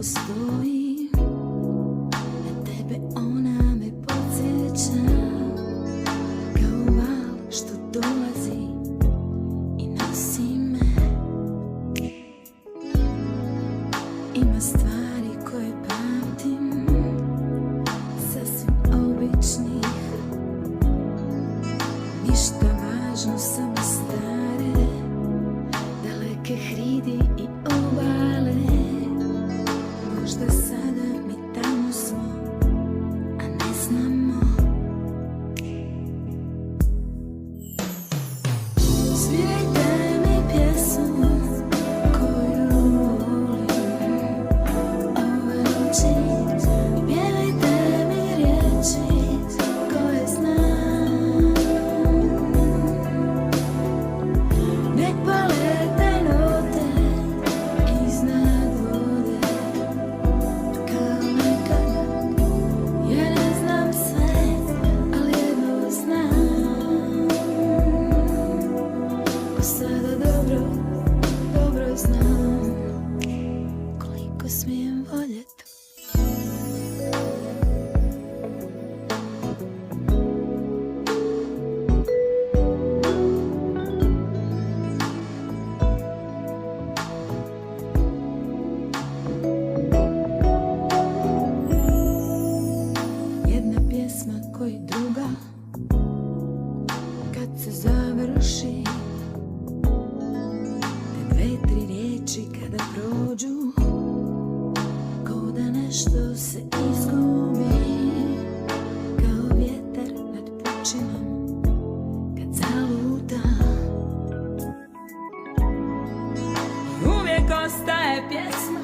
postoji. Na tebe ona me podsjeća, kao val što dolazi i nosi me. Ima stvari koje pamtim, sasvim običnih, ništa važno, samo stare, daleke hridi i obale. Možda sada mi tamo smo, a ne znamo. Svirajte mi pjesmu koju volim ove noći, pjevajte mi riječi koje znam. Nek polete note iznad vode, kao nekad. Ja ne znam sve, ali jedno znam. Ko sada dobro, dobro znam koliko smijem voljeti. Jedna pjesma koji druga, kad se završi, te dve, tri riječi kada prođu, ko da nešto se izgubi, kao vjetar nad pučinom kad zaluta. I uvijek ostaje pjesma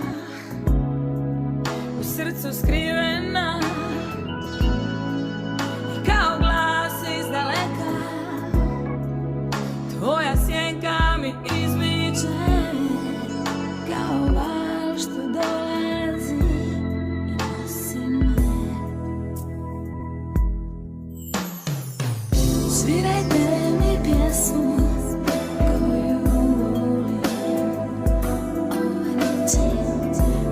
u srcu skrivena, i kao glas iz daleka tvoja sjenka mi izmiče, kao val što dolazi i nosi me. Svirajte mi pjesmu koju volim ove noći,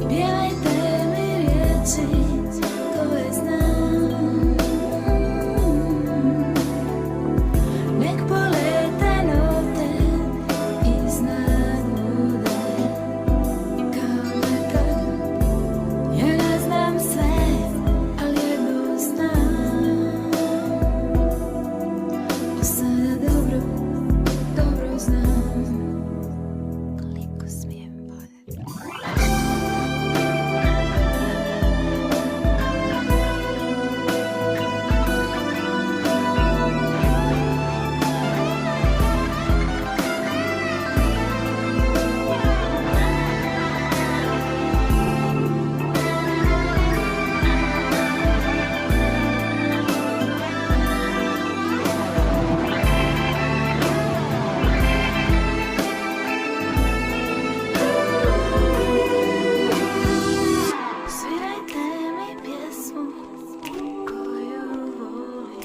pjevajte mi riječi koje znam. Nek polete note iznad vode, kao nekad. Ja ne znam sve, ali jedno znam. Sada dobro, dobro znam koliko smijem voljeti. Svirajte mi pjesmu koju volim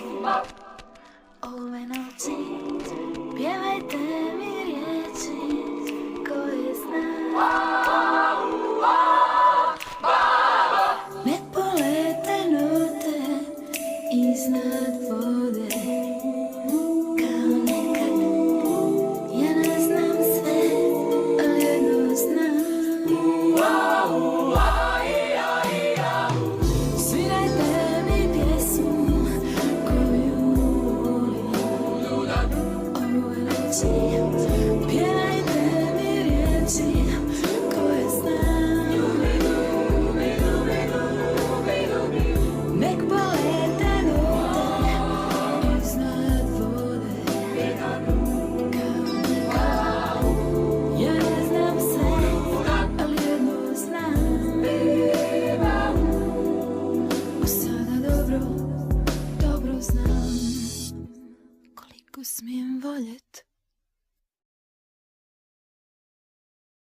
ove noći, pjevajte mi riječi koje znam. Nek polete note iznad vode, kao nekad. Ja ne znam sve, ali jedno znam. Svirajte mi pjesmu koju volim ove noći, pjevajte mi riječi